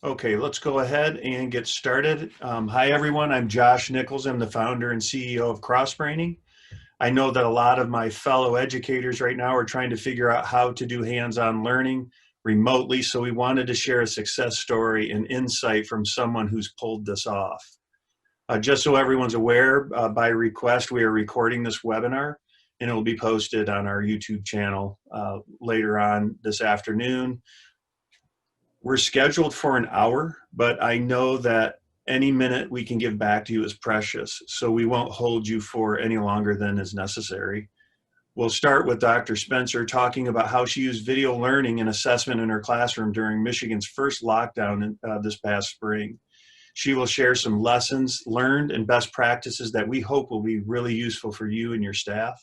Okay, let's go ahead and get started. Hi, everyone. I'm Josh Nichols. I'm the founder and CEO of Crossbraining. I know that a lot of my fellow educators right now are trying to figure out how to do hands-on learning remotely, so we wanted to share a success story and insight from someone who's pulled this off. Just so everyone's aware, by request, we are recording this webinar, and it will be posted on our YouTube channel later on this afternoon. We're scheduled for an hour, but I know that any minute we can give back to you is precious, so we won't hold you for any longer than is necessary. We'll start with Dr. Spencer talking about how she used video learning and assessment in her classroom during Michigan's first lockdown this past spring. She will share some lessons learned and best practices that we hope will be really useful for you and your staff.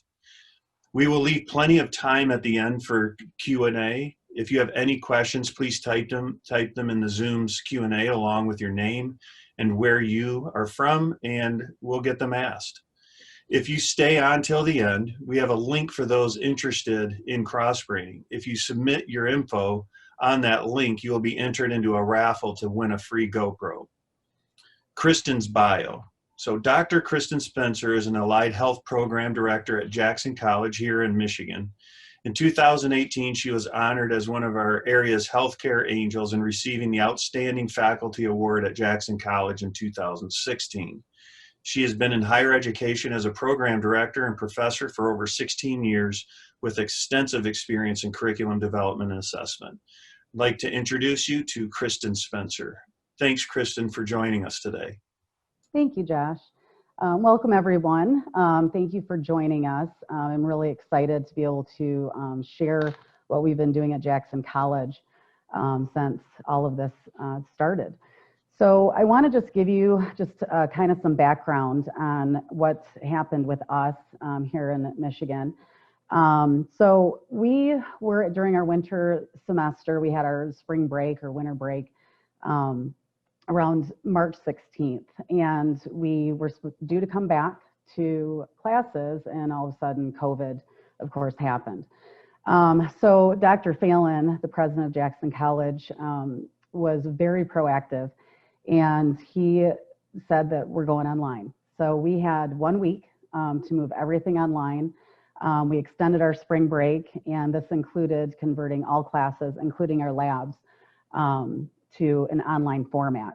We will leave plenty of time at the end for Q&A. If you have any questions, please type them in the Zoom's Q&A along with your name and where you are from, and we'll get them asked. If you stay on till the end, we have a link for those interested in Crossbraining. If you submit your info on that link, you will be entered into a raffle to win a free GoPro. Kristin's bio. So Dr. Kristin Spencer is an allied health program director at Jackson College here in Michigan. In 2018, she was honored as one of our area's healthcare angels and receiving the Outstanding Faculty Award at Jackson College in 2016. She has been in higher education as a program director and professor for over 16 years with extensive experience in curriculum development and assessment. I'd like to introduce you to Kristin Spencer. Thanks, Kristin, for joining us today. Thank you, Josh. Welcome, everyone. Thank you for joining us. I'm really excited to be able to share what we've been doing at Jackson College since all of this started. So I want to just give you kind of some background on what happened with us here in Michigan. So we were, during our winter semester, we had our spring break or winter break around March 16th, and we were due to come back to classes, and all of a sudden COVID, of course, happened. So Dr. Phelan, the president of Jackson College, was very proactive, and he said that we're going online. So we had 1 week to move everything online. We extended our spring break, and this included converting all classes, including our labs, to an online format.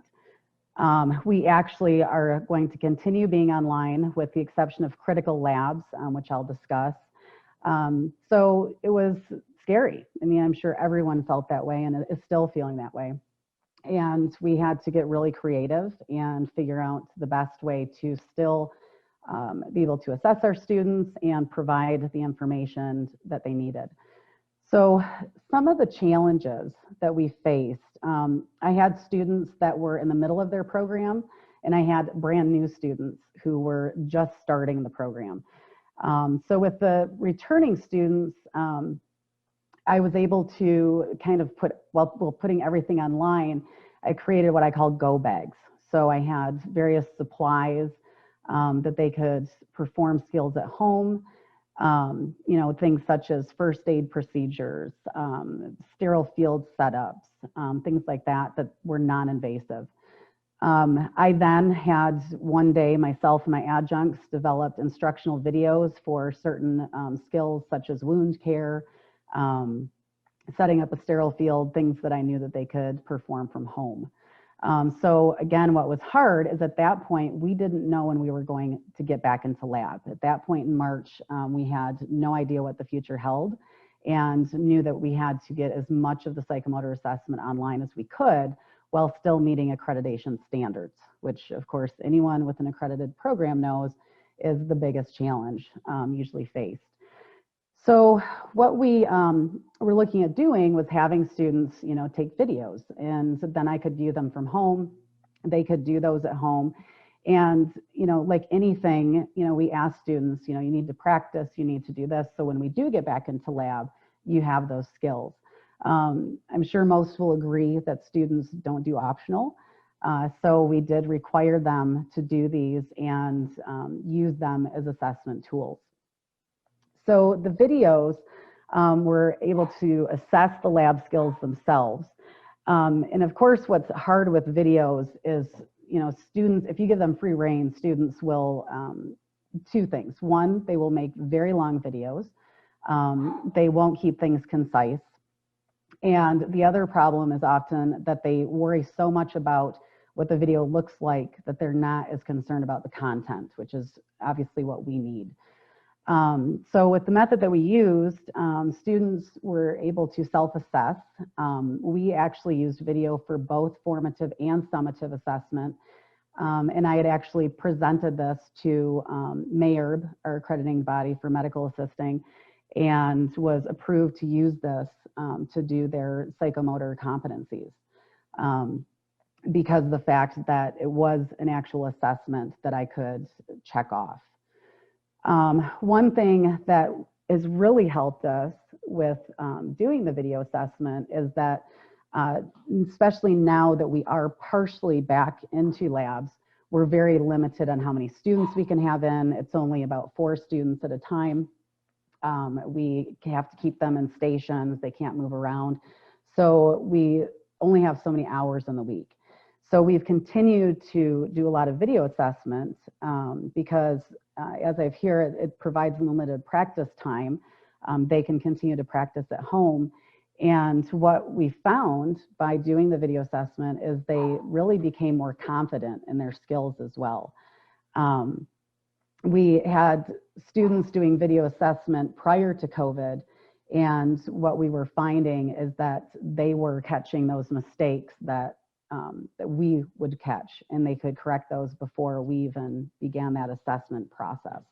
We actually are going to continue being online with the exception of critical labs, which I'll discuss. So it was scary. I mean, I'm sure everyone felt that way and is still feeling that way. And we had to get really creative and figure out the best way to still be able to assess our students and provide the information that they needed. So some of the challenges that we faced, I had students that were in the middle of their program, and I had brand new students who were just starting the program. So with the returning students, I was able to kind of while putting everything online, I created what I call go bags. So I had various supplies that they could perform skills at home. You know, things such as first aid procedures, sterile field setups, things like that were non-invasive. I then had one day myself and my adjuncts developed instructional videos for certain skills such as wound care, setting up a sterile field, things that I knew that they could perform from home. So again, what was hard is at that point, we didn't know when we were going to get back into lab. At that point in March, we had no idea what the future held and knew that we had to get as much of the psychomotor assessment online as we could while still meeting accreditation standards, which of course anyone with an accredited program knows is the biggest challenge usually faced. So what we were looking at doing was having students, you know, take videos, and so then I could view them from home. They could do those at home. And, you know, like anything, you know, we ask students, you know, you need to practice, you need to do this. So when we do get back into lab, you have those skills. I'm sure most will agree that students don't do optional. So we did require them to do these and use them as assessment tools. So the videos were able to assess the lab skills themselves. And of course, what's hard with videos is, students, if you give them free rein, students will, two things. One, they will make very long videos. They won't keep things concise. And the other problem is often that they worry so much about what the video looks like that they're not as concerned about the content, which is obviously what we need. So with the method that we used, students were able to self-assess. We actually used video for both formative and summative assessment. And I had actually presented this to MAERB, our accrediting body for medical assisting, and was approved to use this to do their psychomotor competencies, because of the fact that it was an actual assessment that I could check off. One thing that has really helped us with doing the video assessment is that, especially now that we are partially back into labs, we're very limited on how many students we can have in. It's only about 4 students at a time. We have to keep them in stations. They can't move around. So we only have so many hours in the week. So we've continued to do a lot of video assessments because as I've heard, it provides limited practice time. They can continue to practice at home. And what we found by doing the video assessment is they really became more confident in their skills as well. We had students doing video assessment prior to COVID, and what we were finding is that they were catching those mistakes that we would catch, and they could correct those before we even began that assessment process.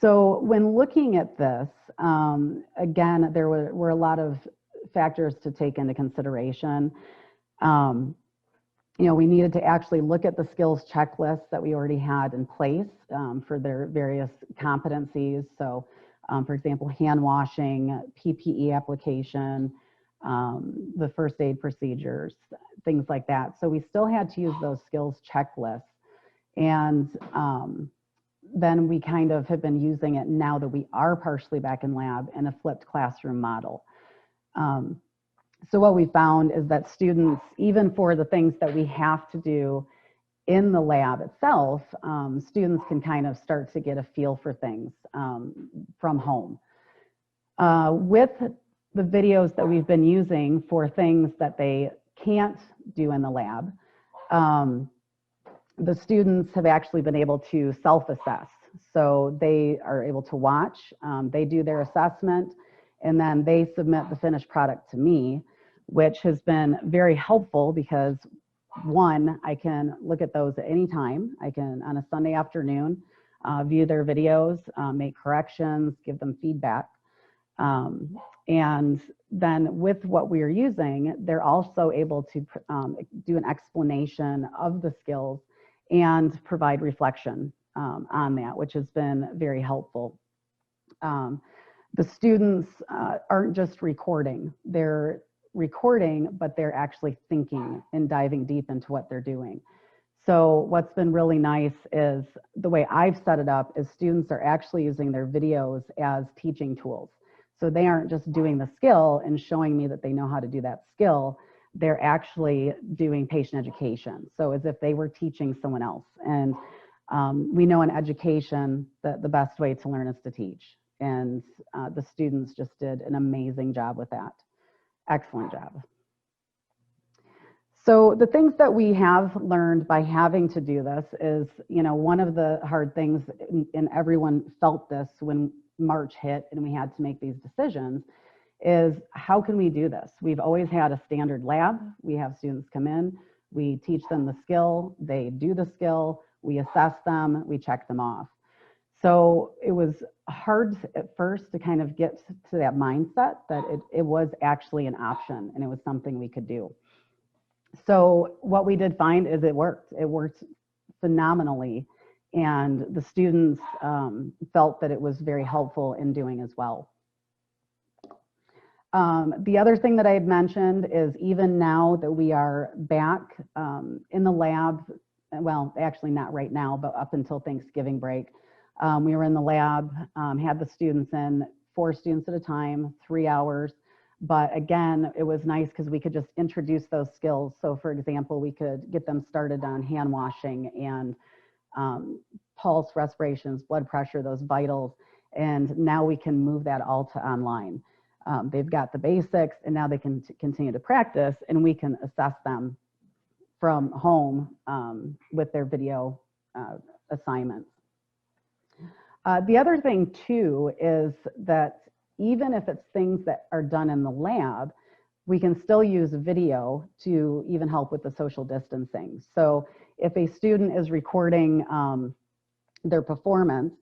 So when looking at this, again, there were a lot of factors to take into consideration. We needed to actually look at the skills checklists that we already had in place for their various competencies. So, for example, hand washing, PPE application, the first aid procedures, things like that. So we still had to use those skills checklists. And then we kind of have been using it now that we are partially back in lab in a flipped classroom model. So what we found is that students, even for the things that we have to do in the lab itself, students can kind of start to get a feel for things from home. With the videos that we've been using for things that they can't do in the lab, the students have actually been able to self-assess. So they are able to watch, they do their assessment, and then they submit the finished product to me, which has been very helpful because, one, I can look at those at any time. I can, on a Sunday afternoon, view their videos, make corrections, give them feedback. And then with what we are using, they're also able to do an explanation of the skills and provide reflection on that, which has been very helpful. The students aren't just recording. They're recording, but they're actually thinking and diving deep into what they're doing. So what's been really nice is the way I've set it up is students are actually using their videos as teaching tools. So they aren't just doing the skill and showing me that they know how to do that skill. They're actually doing patient education. So as if they were teaching someone else. And we know in education that the best way to learn is to teach. And the students just did an amazing job with that. Excellent job. So the things that we have learned by having to do this is, one of the hard things, and everyone felt this when March hit and we had to make these decisions, is how can we do this? We've always had a standard lab. We have students come in, we teach them the skill, they do the skill, we assess them, we check them off. So it was hard at first to kind of get to that mindset that it was actually an option and it was something we could do. So what we did find is it worked. It worked phenomenally. And the students felt that it was very helpful in doing as well. The other thing that I had mentioned is even now that we are back in the lab, well, actually not right now, but up until Thanksgiving break, we were in the lab, had the students in, 4 students at a time, 3 hours. But again, it was nice because we could just introduce those skills. So for example, we could get them started on hand washing and pulse, respirations, blood pressure, those vitals. And now we can move that all to online. They've got the basics, and now they can continue to practice, and we can assess them from home with their video assignments. The other thing too is that even if it's things that are done in the lab, we can still use video to even help with the social distancing. So if a student is recording their performance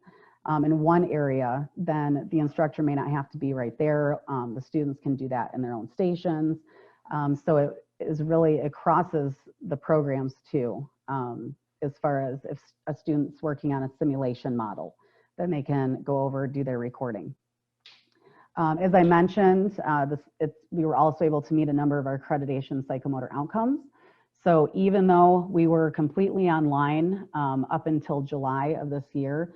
in one area, then the instructor may not have to be right there. The students can do that in their own stations. So it crosses the programs too, as far as if a student's working on a simulation model, then they can go over, do their recording. As I mentioned, we were also able to meet a number of our accreditation psychomotor outcomes. So even though we were completely online up until July of this year,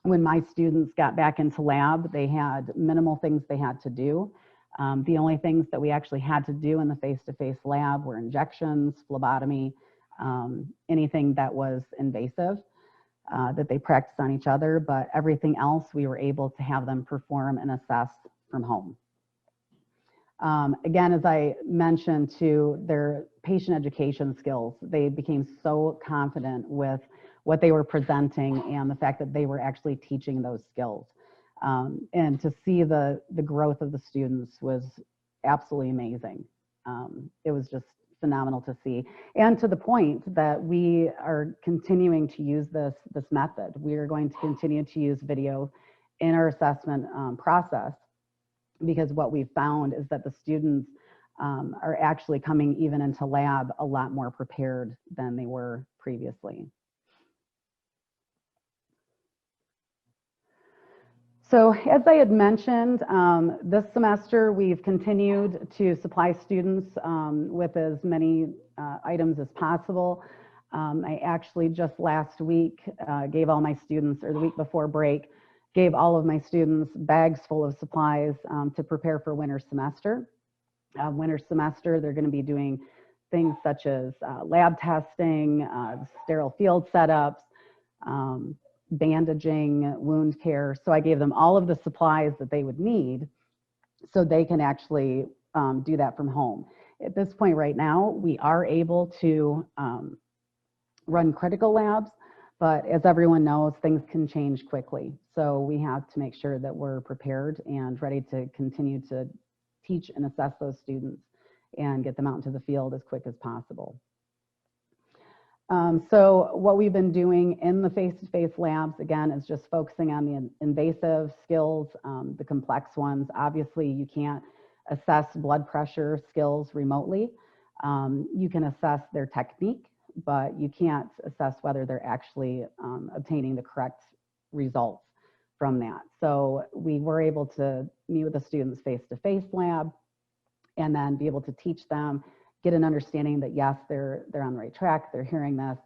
when my students got back into lab, they had minimal things they had to do. The only things that we actually had to do in the face-to-face lab were injections, phlebotomy, anything that was invasive. That they practice on each other, but everything else we were able to have them perform and assess from home. Again, as I mentioned too, their patient education skills, they became so confident with what they were presenting and the fact that they were actually teaching those skills. And to see the growth of the students was absolutely amazing. It was just phenomenal to see, and to the point that we are continuing to use this method. We are going to continue to use video in our assessment process, because what we've found is that the students are actually coming even into lab a lot more prepared than they were previously. So as I had mentioned, this semester we've continued to supply students with as many items as possible. I actually just last week gave all my students, or the week before break, gave all of my students bags full of supplies to prepare for winter semester. Winter semester, they're going to be doing things such as lab testing, sterile field setups, bandaging, wound care. So I gave them all of the supplies that they would need so they can actually do that from home. At this point right now, we are able to run critical labs, but as everyone knows, things can change quickly. So we have to make sure that we're prepared and ready to continue to teach and assess those students and get them out into the field as quick as possible. So what we've been doing in the face-to-face labs, again, is just focusing on the invasive skills, the complex ones. Obviously, you can't assess blood pressure skills remotely. You can assess their technique, but you can't assess whether they're actually obtaining the correct results from that. So we were able to meet with the students face-to-face lab and then be able to teach them, get an understanding that yes, they're on the right track, they're hearing this,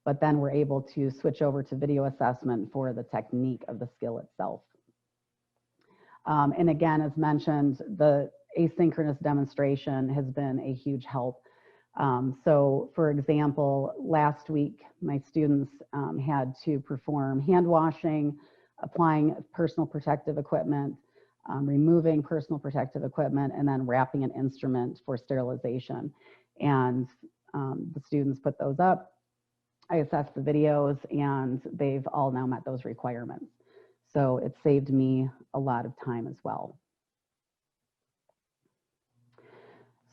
but then we're able to switch over to video assessment for the technique of the skill itself. And again, as mentioned, the asynchronous demonstration has been a huge help. So for example, last week, my students had to perform hand washing, applying personal protective equipment, removing personal protective equipment, and then wrapping an instrument for sterilization. And the students put those up. I assessed the videos, and they've all now met those requirements. So it saved me a lot of time as well.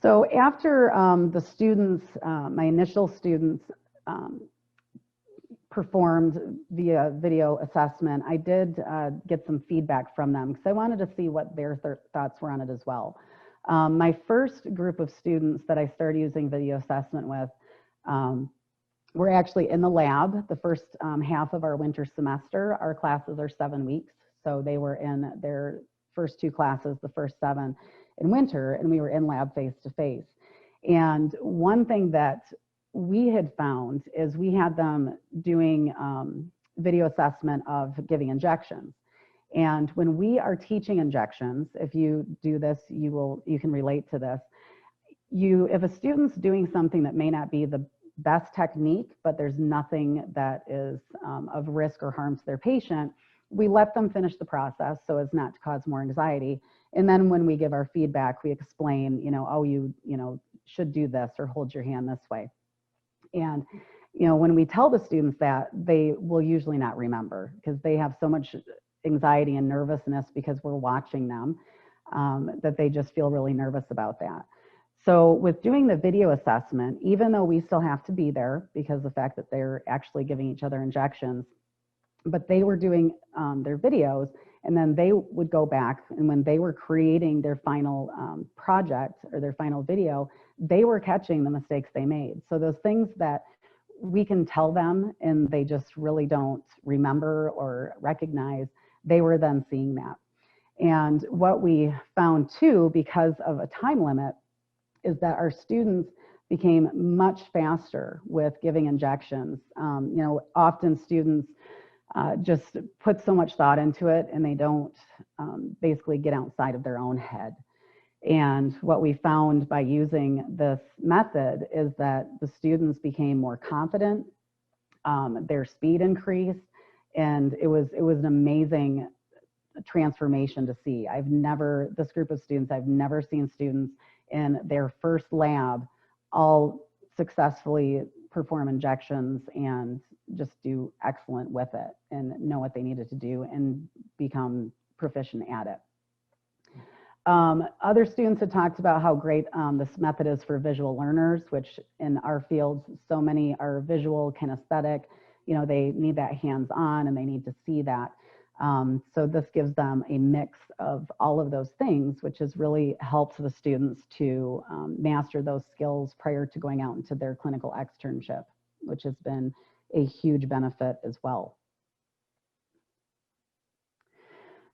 So after the students, my initial students performed via video assessment, I did get some feedback from them because I wanted to see what their thoughts were on it as well. My first group of students that I started using video assessment with were actually in the lab. The first half of our winter semester, our classes are 7 weeks. So they were in their first 2 classes, the first 7 in winter, and we were in lab face-to-face. And one thing that we had found is we had them doing video assessment of giving injections. And when we are teaching injections, if you do this, you can relate to this. If a student's doing something that may not be the best technique, but there's nothing that is of risk or harm to their patient, we let them finish the process so as not to cause more anxiety. And then when we give our feedback, we explain, oh, you should do this or hold your hand this way. And when we tell the students that, they will usually not remember because they have so much anxiety and nervousness because we're watching them that they just feel really nervous about that. So with doing the video assessment, even though we still have to be there because of the fact that they're actually giving each other injections, but they were doing their videos, and then they would go back, and when they were creating their final project or their final video, they were catching the mistakes they made. So those things that we can tell them and they just really don't remember or recognize, they were then seeing that. And what we found too, because of a time limit, is that our students became much faster with giving injections. Often students just put so much thought into it and they don't basically get outside of their own head. And what we found by using this method is that the students became more confident, their speed increased, and it was an amazing transformation to see. This group of students, I've never seen students in their first lab all successfully perform injections and just do excellent with it and know what they needed to do and become proficient at it. Other students had talked about how great this method is for visual learners, which in our fields, so many are visual, kinesthetic. They need that hands-on and they need to see that. So this gives them a mix of all of those things, which has really helped the students to master those skills prior to going out into their clinical externship, which has been a huge benefit as well.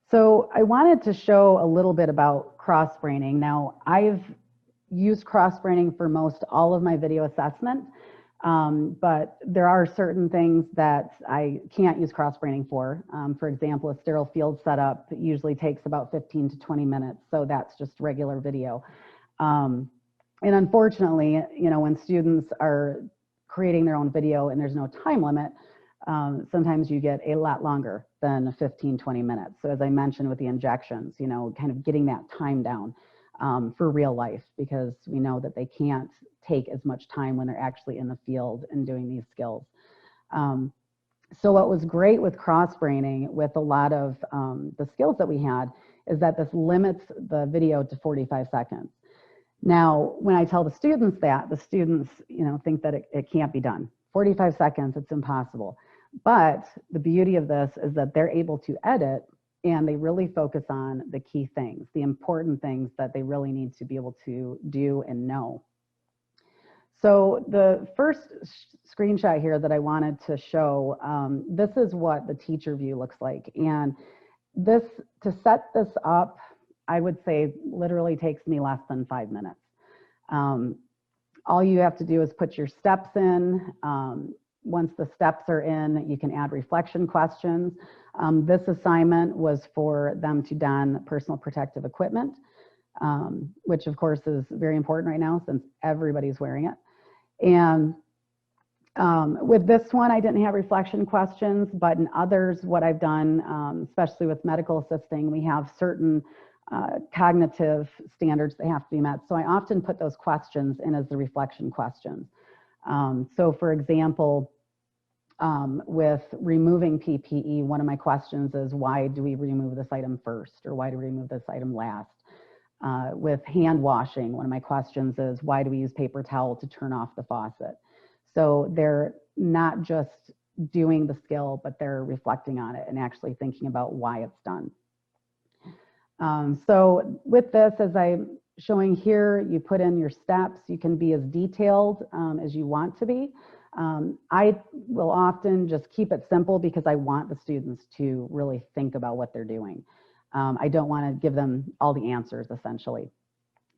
So I wanted to show a little bit about crossbraining. Now, I've used crossbraining for most all of my video assessment, but there are certain things that I can't use crossbraining for. For example, a sterile field setup usually takes about 15 to 20 minutes, so that's just regular video. And unfortunately, when students are creating their own video and there's no time limit, sometimes you get a lot longer than 15, 20 minutes. So as I mentioned with the injections, kind of getting that time down for real life, because we know that they can't take as much time when they're actually in the field and doing these skills. So what was great with crossbraining with a lot of the skills that we had is that this limits the video to 45 seconds. Now, when I tell the students that, the students, think that it can't be done. 45 seconds, it's impossible. But the beauty of this is that they're able to edit and they really focus on the key things, the important things that they really need to be able to do and know. So the first screenshot here that I wanted to show, this is what the teacher view looks like. And to set this up, I would say literally takes me less than 5 minutes. All you have to do is put your steps in. Once the steps are in, you can add reflection questions. This assignment was for them to don personal protective equipment, which of course is very important right now since everybody's wearing it. And with this one, I didn't have reflection questions, but in others, what I've done, especially with medical assisting, we have certain cognitive standards that have to be met. So I often put those questions in as the reflection questions. So for example, with removing PPE, one of my questions is, why do we remove this item first? Or why do we remove this item last? With hand washing, one of my questions is, why do we use paper towel to turn off the faucet? So they're not just doing the skill, but they're reflecting on it and actually thinking about why it's done. So with this, as I'm showing here, you put in your steps. You can be as detailed as you want to be. I will often just keep it simple because I want the students to really think about what they're doing. I don't want to give them all the answers, essentially.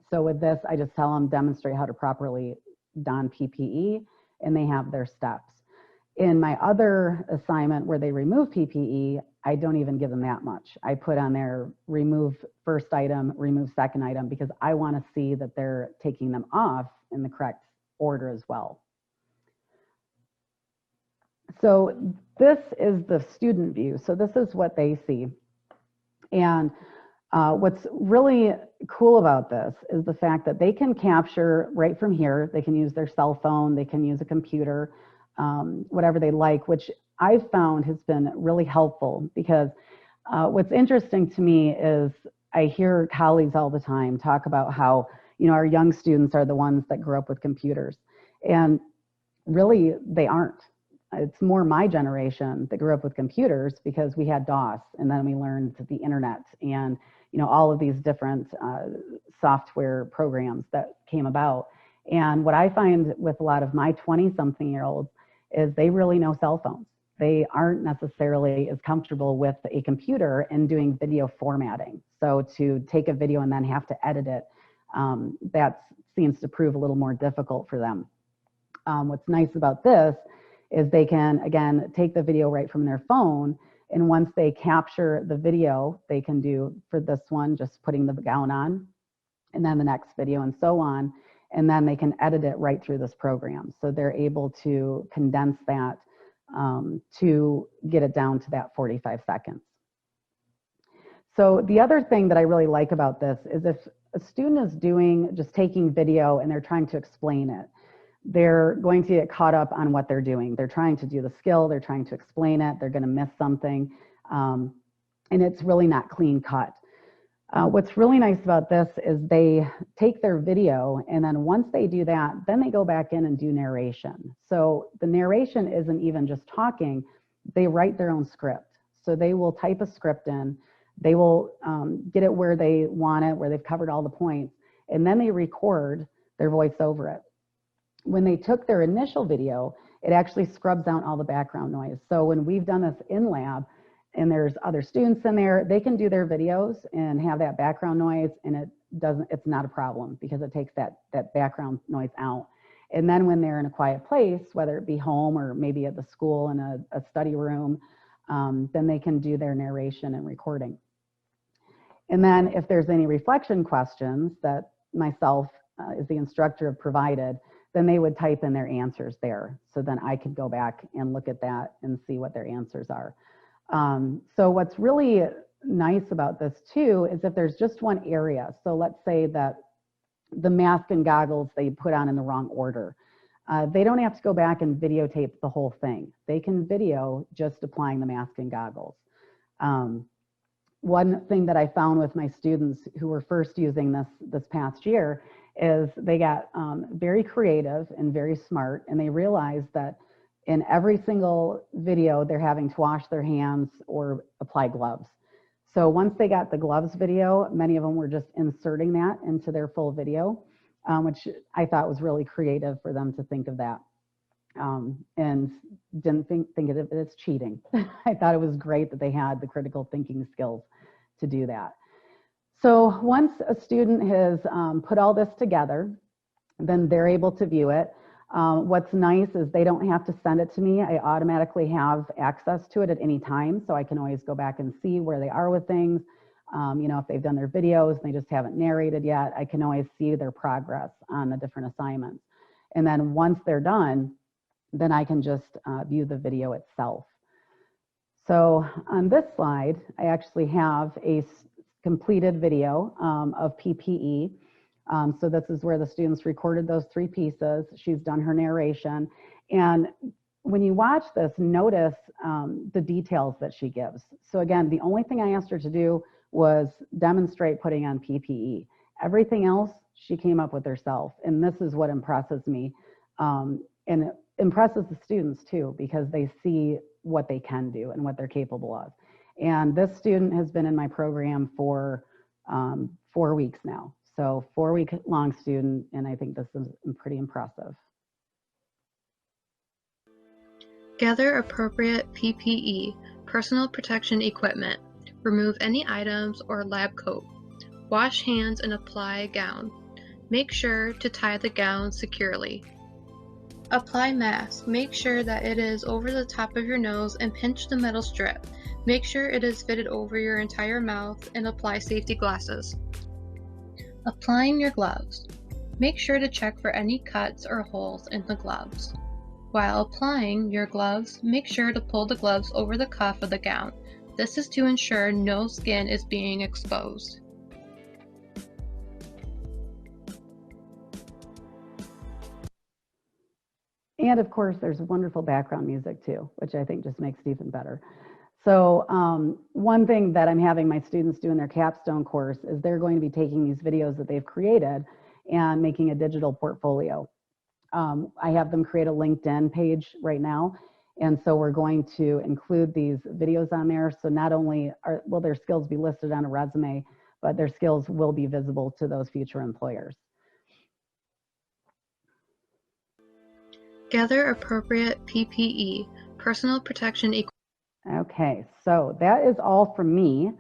So with this, I just tell them, demonstrate how to properly don PPE, and they have their steps. In my other assignment where they remove PPE, I don't even give them that much. I put on there remove first item, remove second item, because I want to see that they're taking them off in the correct order as well. So this is the student view. So this is what they see. And what's really cool about this is the fact that they can capture right from here. They can use their cell phone, they can use a computer, whatever they like, which I've found has been really helpful, because what's interesting to me is I hear colleagues all the time talk about how, you know, our young students are the ones that grew up with computers. And really, they aren't. It's more my generation that grew up with computers, because we had DOS, and then we learned the internet and, you know, all of these different software programs that came about. And what I find with a lot of my 20-something-year-olds is they really know cell phones. They aren't necessarily as comfortable with a computer and doing video formatting. So to take a video and then have to edit it, that seems to prove a little more difficult for them. What's nice about this is they can, again, take the video right from their phone. And once they capture the video, they can do, for this one, just putting the gown on, and then the next video, and so on. And then they can edit it right through this program. So they're able to condense that to get it down to that 45 seconds. So the other thing that I really like about this is if a student is just taking video and they're trying to explain it, they're going to get caught up on what they're doing. They're trying to do the skill, they're trying to explain it, they're going to miss something, and it's really not clean cut. What's really nice about this is they take their video, and then once they do that, then they go back in and do narration. So the narration isn't even just talking, they write their own script. So they will type a script in, they will get it where they want it, where they've covered all the points, and then they record their voice over it. When they took their initial video, it actually scrubs out all the background noise. So when we've done this in lab and there's other students in there, they can do their videos and have that background noise, and it's not a problem, because it takes that background noise out. And then when they're in a quiet place, whether it be home or maybe at the school in a study room, then they can do their narration and recording. And then if there's any reflection questions that myself as the instructor have provided, then they would type in their answers there. So then I could go back and look at that and see what their answers are. So what's really nice about this too is if there's just one area. So let's say that the mask and goggles they put on in the wrong order. They don't have to go back and videotape the whole thing. They can video just applying the mask and goggles. One thing that I found with my students who were first using this past year is they got very creative and very smart, and they realized that in every single video they're having to wash their hands or apply gloves. So once they got the gloves video, many of them were just inserting that into their full video, which I thought was really creative for them to think of that, and didn't think of it as cheating. I thought it was great that they had the critical thinking skills to do that. So once a student has put all this together, then they're able to view it. What's nice is they don't have to send it to me. I automatically have access to it at any time, so I can always go back and see where they are with things. You know, if they've done their videos and they just haven't narrated yet, I can always see their progress on the different assignments. And then once they're done, then I can just view the video itself. So on this slide, I actually have a completed video of PPE. So this is where the students recorded those 3 pieces. She's done her narration. And when you watch this, notice the details that she gives. So again, the only thing I asked her to do was demonstrate putting on PPE. Everything else she came up with herself. And this is what impresses me. And it impresses the students too, because they see what they can do and what they're capable of. And this student has been in my program for 4 weeks now. So 4-week-long student, and I think this is pretty impressive. Gather appropriate PPE, personal protection equipment. Remove any items or lab coat. Wash hands and apply gown. Make sure to tie the gown securely. Apply mask. Make sure that it is over the top of your nose and pinch the metal strip. Make sure it is fitted over your entire mouth and apply safety glasses. Applying your gloves. Make sure to check for any cuts or holes in the gloves. While applying your gloves, make sure to pull the gloves over the cuff of the gown. This is to ensure no skin is being exposed. And of course, there's wonderful background music too, which I think just makes it even better. So one thing that I'm having my students do in their capstone course is they're going to be taking these videos that they've created and making a digital portfolio. I have them create a LinkedIn page right now. And so we're going to include these videos on there. So not only will their skills be listed on a resume, but their skills will be visible to those future employers. Gather appropriate PPE, personal protection equipment. Okay, so that is all from me.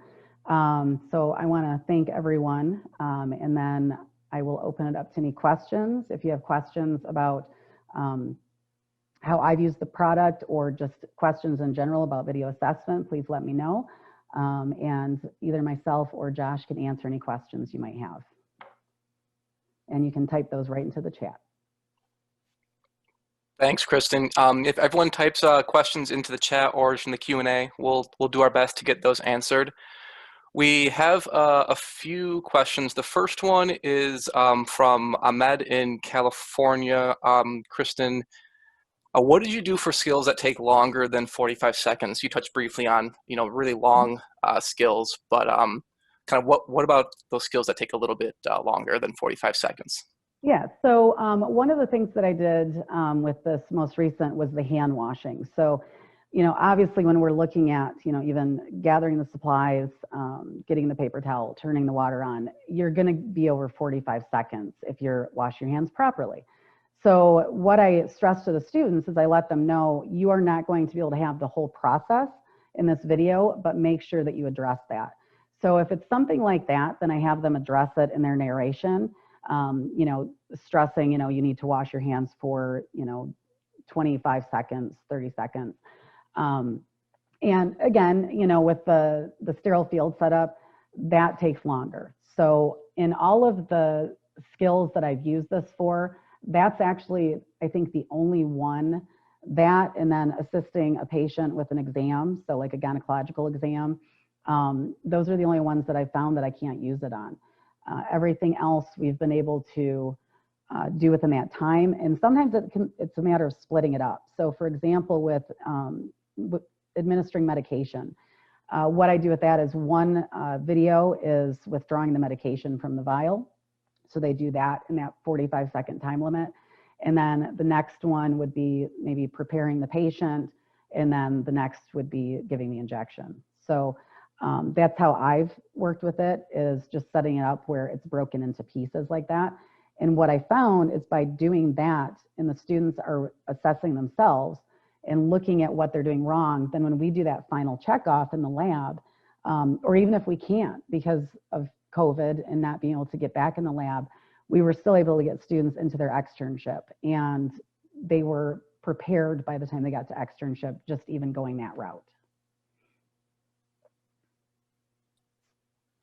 So I want to thank everyone, and then I will open it up to any questions. If you have questions about how I've used the product or just questions in general about video assessment, please let me know. And either myself or Josh can answer any questions you might have. And you can type those right into the chat. Thanks, Kristin. If everyone types questions into the chat or in the Q&A, we'll do our best to get those answered. We have a few questions. The first one is from Ahmed in California. Kristin, what did you do for skills that take longer than 45 seconds? You touched briefly on, really long skills, but kind of what about those skills that take a little bit longer than 45 seconds? Yeah, so one of the things that I did with this most recent was the hand washing. So, obviously when we're looking at, even gathering the supplies, getting the paper towel, turning the water on, you're going to be over 45 seconds if you're washing your hands properly. So what I stress to the students is I let them know you are not going to be able to have the whole process in this video, but make sure that you address that. So if it's something like that, then I have them address it in their narration. Stressing, you need to wash your hands for, 25 seconds, 30 seconds. And again, with the sterile field setup, that takes longer. So in all of the skills that I've used this for, that's actually, I think, the only one that, and then assisting a patient with an exam. So like a gynecological exam, those are the only ones that I found that I can't use it on. Everything else we've been able to do within that time. And sometimes it's a matter of splitting it up. So for example, with administering medication, what I do with that is one video is withdrawing the medication from the vial. So they do that in that 45-second time limit. And then the next one would be maybe preparing the patient. And then the next would be giving the injection. So that's how I've worked with it, is just setting it up where it's broken into pieces like that. And what I found is by doing that, and the students are assessing themselves and looking at what they're doing wrong, then when we do that final checkoff in the lab, or even if we can't because of COVID and not being able to get back in the lab, we were still able to get students into their externship, and they were prepared by the time they got to externship, just even going that route.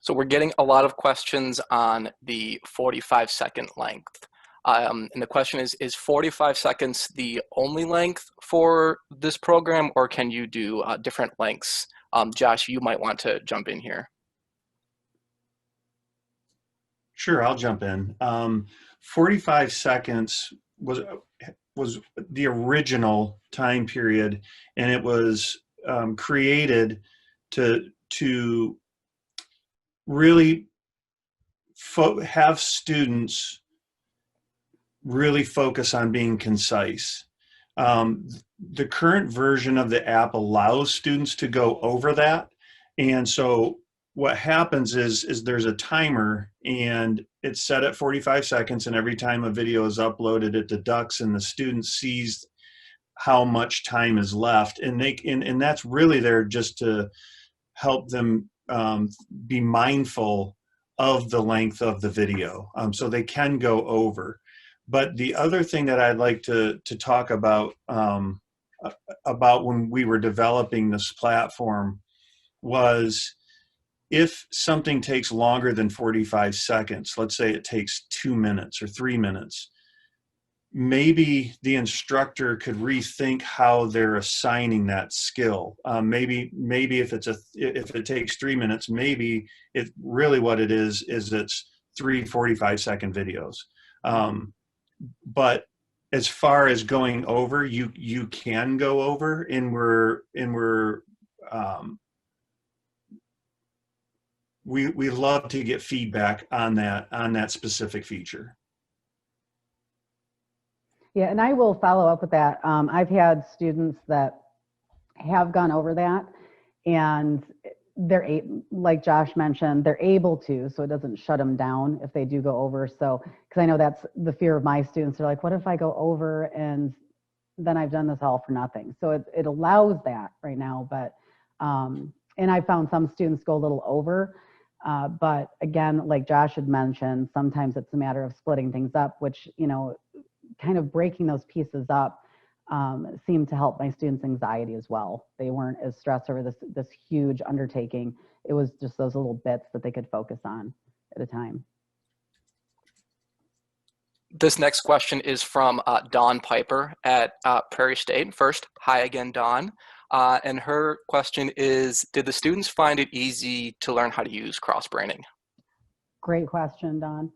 So we're getting a lot of questions on the 45-second length. And the question is 45 seconds the only length for this program, or can you do different lengths? Josh, you might want to jump in here. Sure, I'll jump in. 45 seconds was the original time period, and it was created to really have students really focus on being concise. The current version of the app allows students to go over that, and so what happens is there's a timer, and it's set at 45 seconds, and every time a video is uploaded, it deducts, and the student sees how much time is left, and and that's really there just to help them be mindful of the length of the video, so they can go over. But the other thing that I'd like to talk about when we were developing this platform was, if something takes longer than 45 seconds, let's say it takes 2 minutes or 3 minutes, maybe the instructor could rethink how they're assigning that skill. Maybe if it takes 3 minutes, maybe it really what it is it's 3 45-second videos. But as far as going over, you can go over, and we love to get feedback on that specific feature. Yeah, and I will follow up with that. I've had students that have gone over that, and they're like Josh mentioned, they're able to, so it doesn't shut them down if they do go over. So, because I know that's the fear of my students. They're like, what if I go over and then I've done this all for nothing? So it allows that right now, but and I found some students go a little over. But again, like Josh had mentioned, sometimes it's a matter of splitting things up, which, you know, kind of breaking those pieces up seemed to help my students' anxiety as well. They weren't as stressed over this huge undertaking. It was just those little bits that they could focus on at a time. This next question is from Dawn Piper at Prairie State. First, hi again, Dawn. And her question is, did the students find it easy to learn how to use Crossbraining? Great question, Dawn.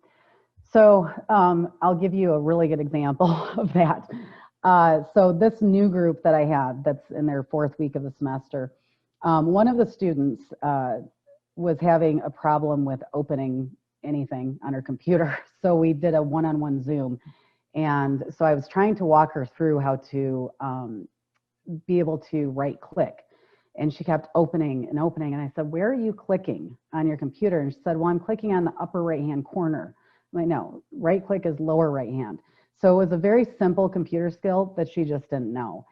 So I'll give you a really good example of that. So this new group that I had that's in their 4th week of the semester, one of the students was having a problem with opening anything on her computer. So we did a one-on-one Zoom. And so I was trying to walk her through how to be able to right click. And she kept opening and opening. And I said, where are you clicking on your computer? And she said, well, I'm clicking on the upper right-hand corner. I'm like, no, right click is lower right hand. So it was a very simple computer skill that she just didn't know.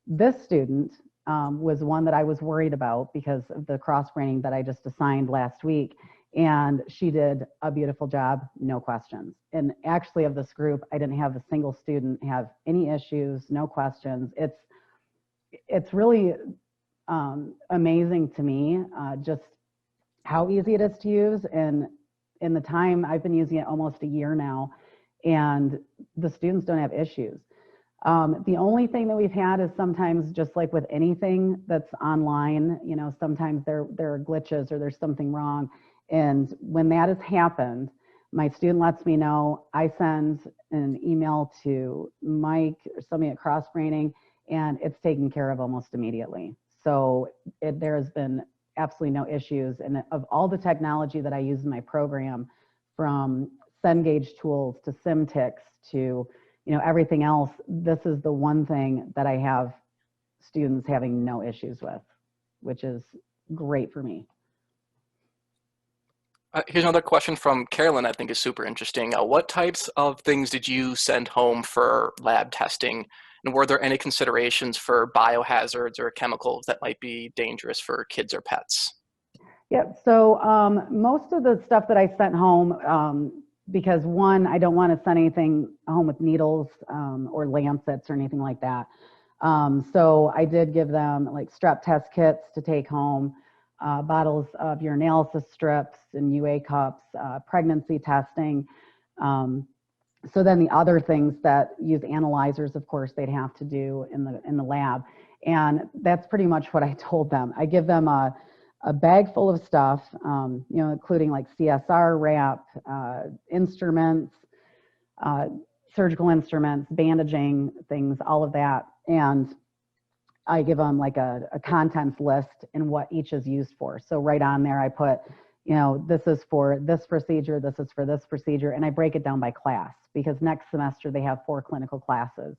This student was one that I was worried about because of the cross-braining that I just assigned last week. And she did a beautiful job, no questions. And actually of this group, I didn't have a single student have any issues, no questions. It's really amazing to me just how easy it is to use. And in the time, I've been using it almost a year now, and the students don't have issues. The only thing that we've had is sometimes, just like with anything that's online, you know, sometimes there are glitches or there's something wrong. And when that has happened, my student lets me know. I send an email to Mike or somebody at Crossbraining, and it's taken care of almost immediately. So there has been absolutely no issues. And of all the technology that I use in my program, from Cengage tools to SimTix to, you know, everything else, this is the one thing that I have students having no issues with, which is great for me. Here's another question from Carolyn I think is super interesting. What types of things did you send home for lab testing? And were there any considerations for biohazards or chemicals that might be dangerous for kids or pets? Yep, so most of the stuff that I sent home, because one, I don't want to send anything home with needles or lancets or anything like that. So I did give them like strep test kits to take home, bottles of urinalysis strips and UA cups, pregnancy testing. So then the other things that use analyzers, of course, they'd have to do in the lab. And that's pretty much what I told them. I give them a bag full of stuff, you know, including like CSR wrap, instruments, surgical instruments, bandaging things, all of that. And I give them like a contents list and what each is used for. So right on there, I put, you know, this is for this procedure, this is for this procedure, and I break it down by class because next semester they have 4 clinical classes.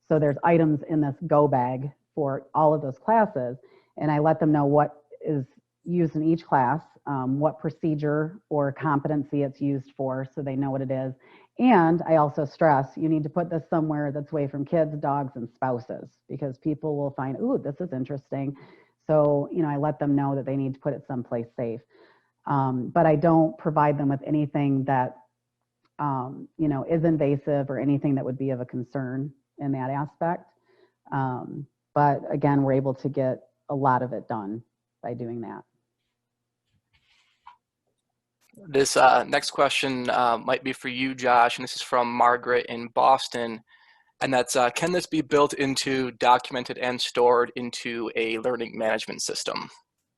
So there's items in this go bag for all of those classes, and I let them know what is used in each class, what procedure or competency it's used for, so they know what it is. And I also stress, you need to put this somewhere that's away from kids, dogs, and spouses, because people will find, ooh, this is interesting. So, you know, I let them know that they need to put it someplace safe. But I don't provide them with anything that you know, is invasive or anything that would be of a concern in that aspect. But again, we're able to get a lot of it done by doing that. This next question might be for you, Josh, and this is from Margaret in Boston. And that's, can this be built into, documented, and stored into a learning management system?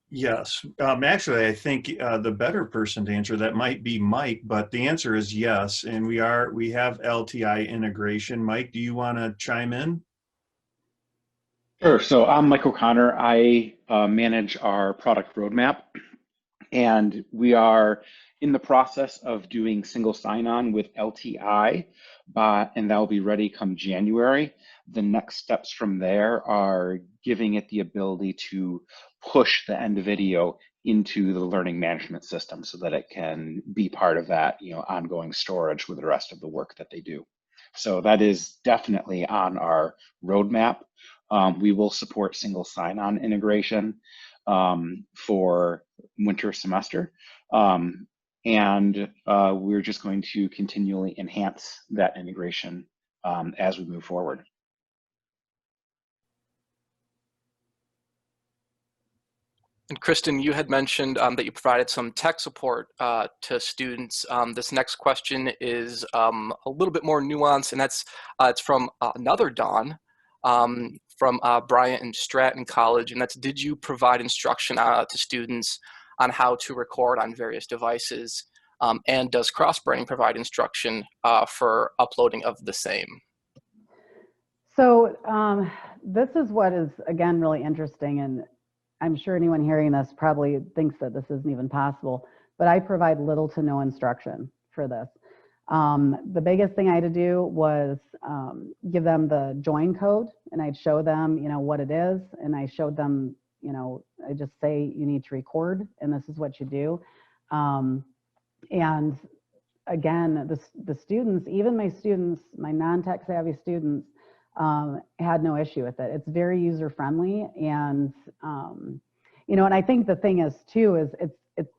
Yes. Actually, I think the better person to answer that might be Mike, but the answer is yes. And we have LTI integration. Mike, do you want to chime in? Sure. So I'm Mike O'Connor. I manage our product roadmap, and we are in the process of doing single sign-on with LTI, and that will be ready come January. The next steps from there are giving it the ability to push the end video into the learning management system so that it can be part of that, you know, ongoing storage with the rest of the work that they do. So that is definitely on our roadmap. We will support single sign-on integration for winter semester. And we're just going to continually enhance that integration as we move forward. And Kristin, you had mentioned that you provided some tech support to students. This next question is a little bit more nuanced, and that's it's from another Dawn, from Bryant and Stratton College, and that's, did you provide instruction to students on how to record on various devices? And does Crossbraining provide instruction for uploading of the same? So this is what is, again, really interesting, and I'm sure anyone hearing this probably thinks that this isn't even possible, but I provide little to no instruction for this. The biggest thing I had to do was give them the join code, and I'd show them, you know, what it is, and I showed them, you know, I just say you need to record, and this is what you do. And again, the students, even my students, my non-tech savvy students, had no issue with it. It's very user friendly, and you know, and I think the thing is too is it's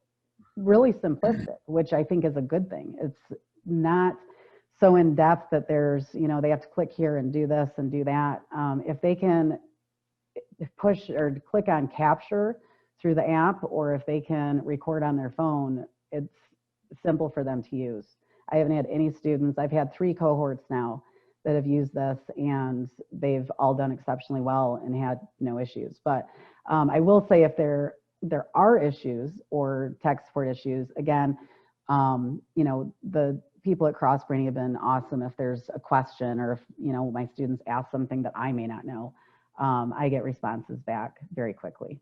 really simplistic, which I think is a good thing. It's not so in depth that there's, you know, they have to click here and do this and do that. If they can push or click on capture through the app, or if they can record on their phone, it's simple for them to use. I haven't had any students, I've had 3 cohorts now that have used this, and they've all done exceptionally well and had no issues. But I will say, if there are issues or tech support issues, again, you know, the people at Crossbraining have been awesome. If there's a question, or if, you know, my students ask something that I may not know, I get responses back very quickly.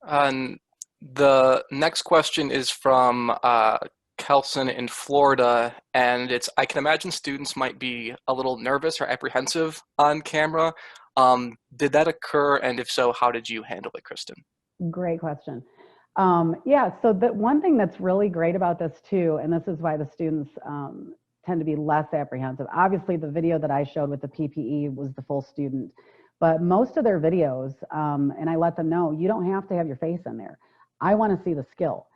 The next question is from Kelson in Florida, and it's, I can imagine students might be a little nervous or apprehensive on camera. Did that occur? And if so, how did you handle it, Kristin? Great question. Yeah, so the one thing that's really great about this too, and this is why the students tend to be less apprehensive. Obviously, the video that I showed with the PPE was the full student, but most of their videos, and I let them know, you don't have to have your face in there. I want to see the skill.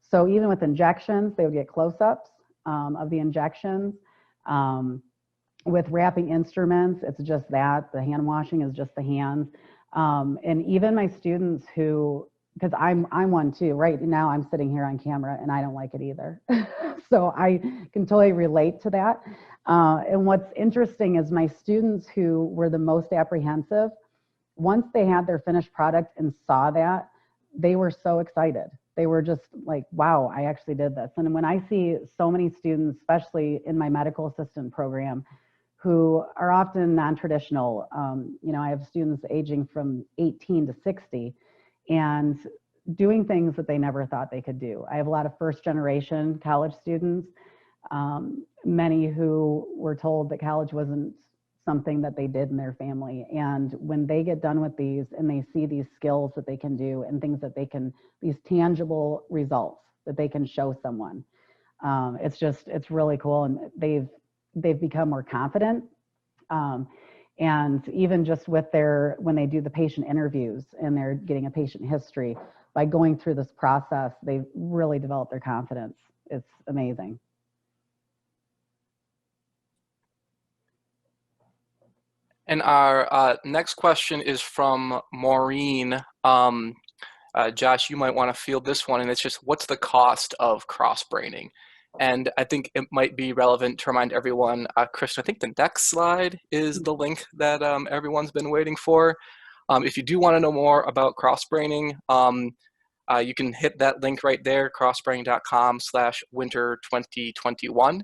So even with injections, they would get close-ups of the injections. With wrapping instruments, it's just that. The hand washing is just the hands. And even my students who, because I'm one too, right now I'm sitting here on camera and I don't like it either. So I can totally relate to that. And what's interesting is my students who were the most apprehensive, once they had their finished product and saw that, they were so excited. They were just like, wow, I actually did this. And when I see so many students, especially in my medical assistant program, who are often non-traditional, you know, I have students aging from 18 to 60 and doing things that they never thought they could do. I have a lot of first generation college students, many who were told that college wasn't something that they did in their family. And when they get done with these and they see these skills that they can do and things that they can, these tangible results that they can show someone, it's really cool. And they've become more confident. And even just with when they do the patient interviews and they're getting a patient history, by going through this process, they've really developed their confidence. It's amazing. And our next question is from Maureen. Josh, you might want to field this one, and it's just, what's the cost of cross-braining? And I think it might be relevant to remind everyone, Kristin, I think the next slide is the link that everyone's been waiting for. If you do want to know more about cross-braining, you can hit that link right there, crossbraining.com/winter2021.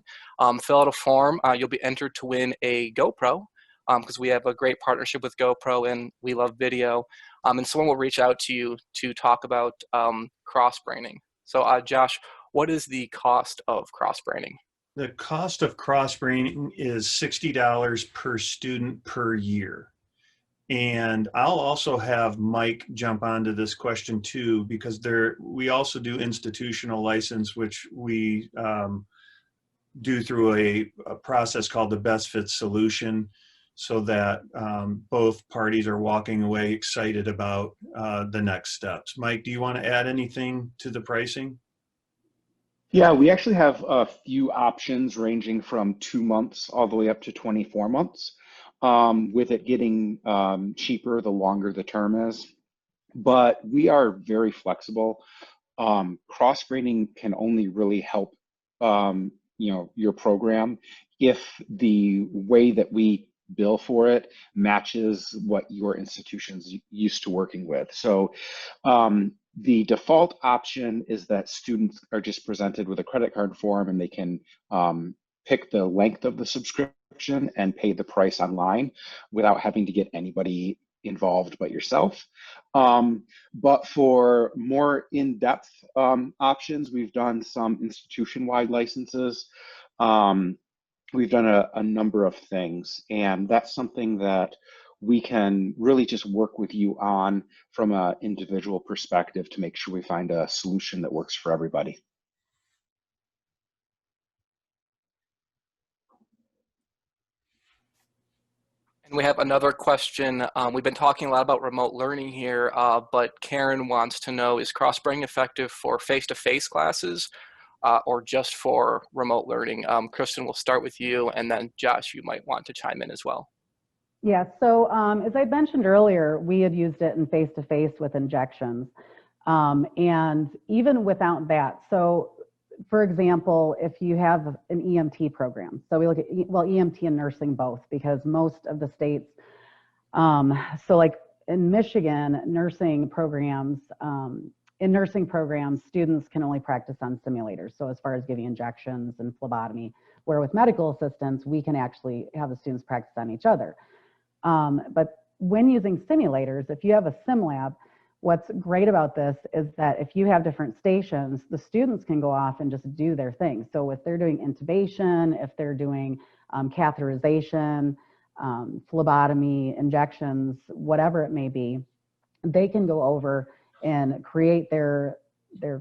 Fill out a form. You'll be entered to win a GoPro, because we have a great partnership with GoPro and we love video. And someone will reach out to you to talk about crossbraining. So Josh, what is the cost of crossbraining? The cost of crossbraining is $60 per student per year. And I'll also have Mike jump onto this question too, because we also do institutional license, which we do through a process called the best fit solution, so that both parties are walking away excited about the next steps. Mike, do you want to add anything to the pricing? Yeah, we actually have a few options ranging from 2 months all the way up to 24 months, with it getting cheaper the longer the term is. But we are very flexible. Crossbraining can only really help your program if the way that we bill for it matches what your institution's used to working with. So the default option is that students are just presented with a credit card form, and they can pick the length of the subscription and pay the price online without having to get anybody involved but yourself. But for more in-depth options, we've done some institution-wide licenses. We've done a number of things, and that's something that we can really just work with you on from an individual perspective to make sure we find a solution that works for everybody. And we have another question. We've been talking a lot about remote learning here, but Karen wants to know, is crossbraining effective for face-to-face classes or just for remote learning? Kristin, we'll start with you, and then Josh, you might want to chime in as well. Yeah, so as I mentioned earlier, we had used it in face-to-face with injections. And even without that, so for example, if you have an EMT program, so we look at, well, EMT and nursing both, because most of the states, so like in Michigan, nursing programs, students can only practice on simulators. So as far as giving injections and phlebotomy, where with medical assistants, we can actually have the students practice on each other. But when using simulators, if you have a sim lab, what's great about this is that if you have different stations, the students can go off and just do their thing. So if they're doing intubation, if they're doing catheterization, phlebotomy, injections, whatever it may be, they can go over and create their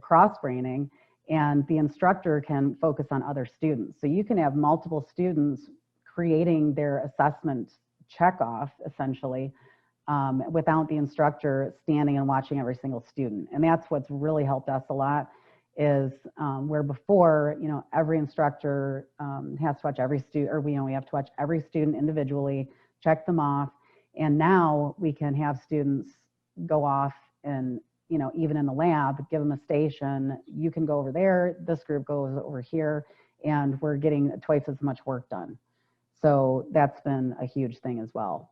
cross-braining, and the instructor can focus on other students. So you can have multiple students creating their assessment checkoff, essentially, without the instructor standing and watching every single student. And that's what's really helped us a lot, is where before, every instructor has to watch every student, or we have to watch every student individually, check them off. And now we can have students go off and, even in the lab, give them a station. You can go over there, this group goes over here, and we're getting twice as much work done. So that's been a huge thing as well.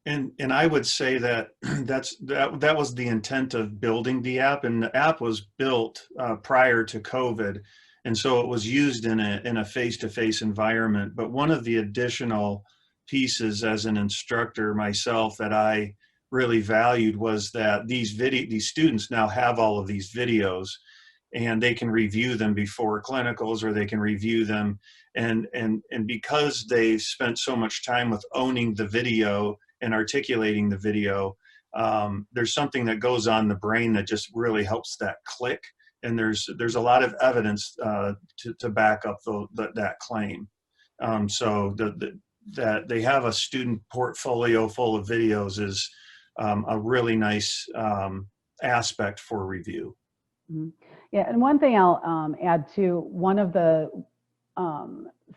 And I would say that that was the intent of building the app, and the app was built prior to COVID, and so it was used in a face-to-face environment. But one of the additional pieces as an instructor myself that I really valued was that these students now have all of these videos, and they can review them before clinicals, or they can review them, and because they've spent so much time with owning the video and articulating the video, there's something that goes on the brain that just really helps that click. And there's a lot of evidence to back up that claim. So that they have a student portfolio full of videos is a really nice aspect for review. Mhm. Yeah, and one thing I'll add to, one of the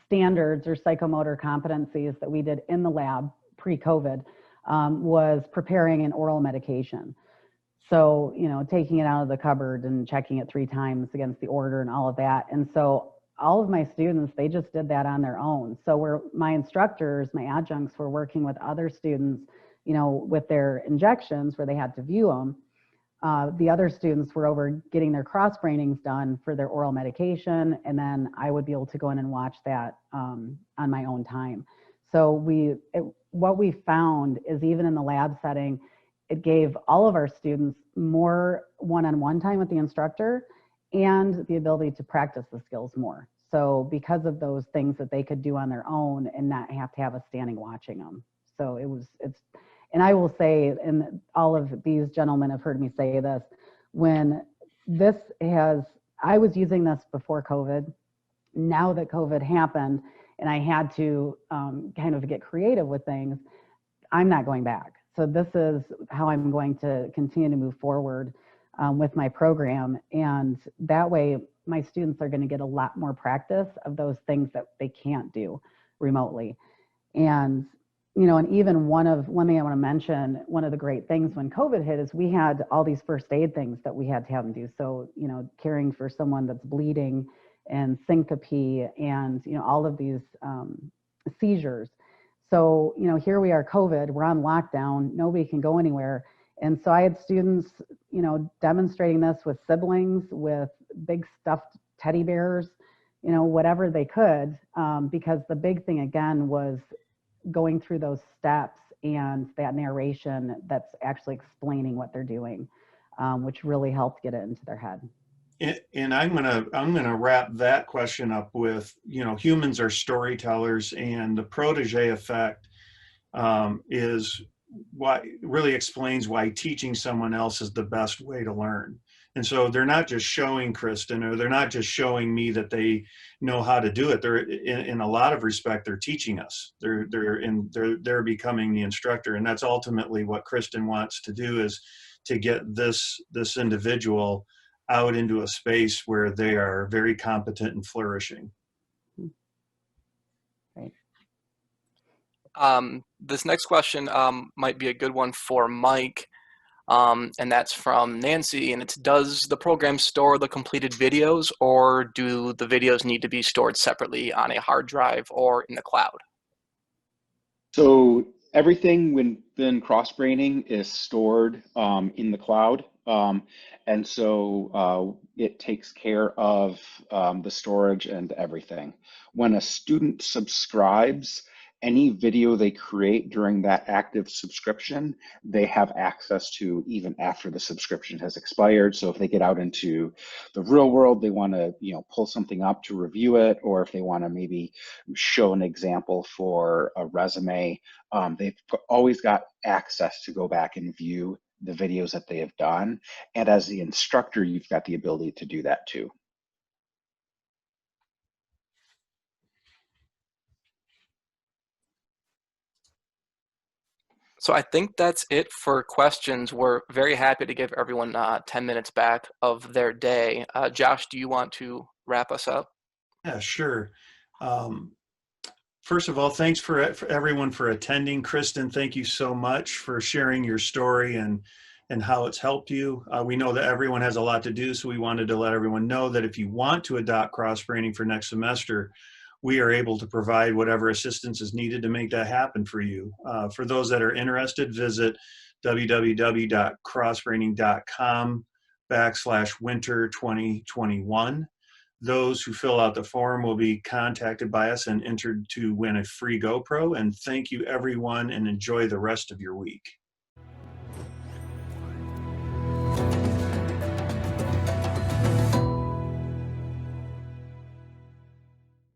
standards or psychomotor competencies that we did in the lab pre-COVID was preparing an oral medication. So, you know, taking it out of the cupboard and checking it 3 times against the order and all of that. And so all of my students, they just did that on their own. So where my instructors, my adjuncts were working with other students, you know, with their injections where they had to view them. The other students were over getting their cross-brainings done for their oral medication, and then I would be able to go in and watch that on my own time. So what we found is, even in the lab setting, it gave all of our students more one-on-one time with the instructor and the ability to practice the skills more. So because of those things that they could do on their own and not have to have us standing watching them. So and I will say, and all of these gentlemen have heard me say this, I was using this before COVID. Now that COVID happened and I had to kind of get creative with things, I'm not going back. So this is how I'm going to continue to move forward with my program. And that way, my students are going to get a lot more practice of those things that they can't do remotely. And you know, and even one thing I want to mention, one of the great things when COVID hit is we had all these first aid things that we had to have them do. So, you know, caring for someone that's bleeding and syncope and, you know, all of these seizures. So, you know, here we are, COVID, we're on lockdown, nobody can go anywhere. And so I had students, you know, demonstrating this with siblings, with big stuffed teddy bears, you know, whatever they could, because the big thing again was going through those steps and that narration that's actually explaining what they're doing, which really helped get it into their head. And I'm gonna wrap that question up with, you know, humans are storytellers, and the protege effect is what really explains why teaching someone else is the best way to learn. And so they're not just showing Kristin, or they're not just showing me that they know how to do it. They're in a lot of respect, they're teaching us. They're becoming the instructor, and that's ultimately what Kristin wants to do, is to get this individual out into a space where they are very competent and flourishing. Right. This next question might be a good one for Mike. And that's from Nancy, and it's, does the program store the completed videos, or do the videos need to be stored separately on a hard drive or in the cloud? So everything within Crossbraining is stored in the cloud. And so it takes care of the storage and everything. When a student subscribes, any video they create during that active subscription, they have access to even after the subscription has expired. So if they get out into the real world, they want to, you know, pull something up to review it, or if they want to maybe show an example for a resume, they've always got access to go back and view the videos that they have done. And as the instructor, you've got the ability to do that too. So I think that's it for questions. We're very happy to give everyone 10 minutes back of their day. Josh, do you want to wrap us up? Yeah, sure. First of all, thanks for everyone for attending. Kristin, thank you so much for sharing your story and how it's helped you. We know that everyone has a lot to do, so we wanted to let everyone know that if you want to adopt cross-braining for next semester, we are able to provide whatever assistance is needed to make that happen for you. For those that are interested, visit www.crossbraining.com/winter 2021. Those who fill out the form will be contacted by us and entered to win a free GoPro. And thank you, everyone, and enjoy the rest of your week.